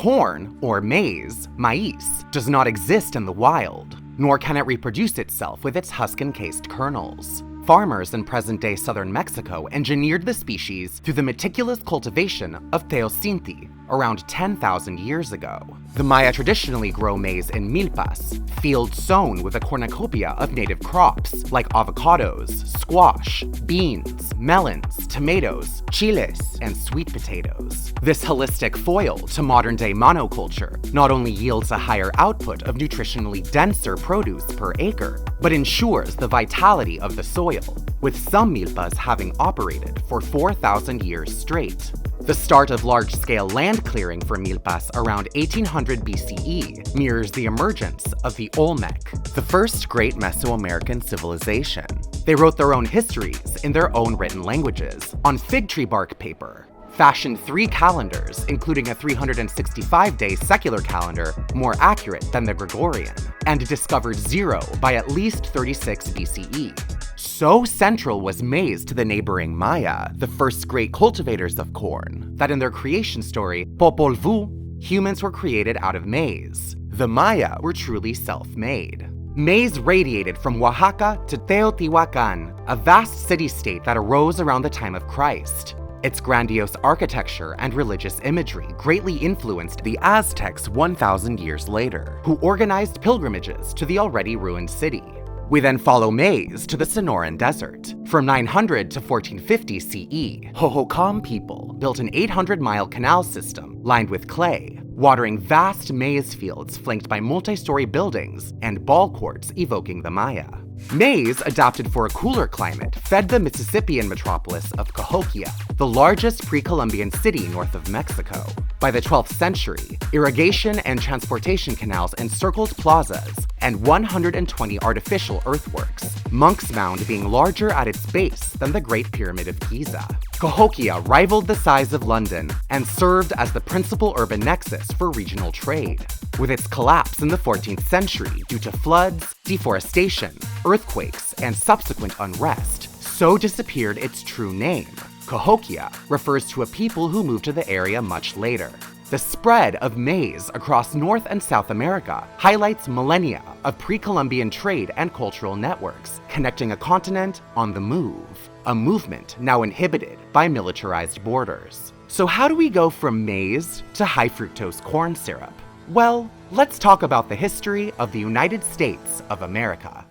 Corn, or maize, maíz, does not exist in the wild, nor can it reproduce itself with its husk-encased kernels. Farmers in present-day southern Mexico engineered the species through the meticulous cultivation of teosinte around 10,000 years ago. The Maya traditionally grow maize in milpas, fields sown with a cornucopia of native crops like avocados, squash, beans, melons, tomatoes, chiles, and sweet potatoes. This holistic foil to modern-day monoculture not only yields a higher output of nutritionally denser produce per acre, but ensures the vitality of the soil, with some milpas having operated for 4,000 years straight. The start of large-scale land clearing for milpas around 1800 BCE mirrors the emergence of the Olmec, the first great Mesoamerican civilization. They wrote their own histories in their own written languages on fig tree bark paper, fashioned 3 calendars, including a 365-day secular calendar more accurate than the Gregorian, and discovered 0 by at least 36 BCE. So central was maize to the neighboring Maya, the first great cultivators of corn, that in their creation story, Popol Vuh, humans were created out of maize. The Maya were truly self-made. Maize radiated from Oaxaca to Teotihuacan, a vast city-state that arose around the time of Christ. Its grandiose architecture and religious imagery greatly influenced the Aztecs 1,000 years later, who organized pilgrimages to the already ruined city. We then follow maize to the Sonoran Desert. From 900 to 1450 CE, Hohokam people built an 800-mile canal system lined with clay, watering vast maize fields flanked by multi-story buildings and ball courts evoking the Maya. Maize, adapted for a cooler climate, fed the Mississippian metropolis of Cahokia, the largest pre-Columbian city north of Mexico. By the 12th century, irrigation and transportation canals encircled plazas and 120 artificial earthworks, Monk's Mound being larger at its base than the Great Pyramid of Giza. Cahokia rivaled the size of London and served as the principal urban nexus for regional trade. With its collapse in the 14th century due to floods, deforestation, earthquakes, and subsequent unrest, so disappeared its true name. Cahokia refers to a people who moved to the area much later. The spread of maize across North and South America highlights millennia of pre-Columbian trade and cultural networks, connecting a continent on the move, a movement now inhibited by militarized borders. So how do we go from maize to high-fructose corn syrup? Well, let's talk about the history of the United States of America.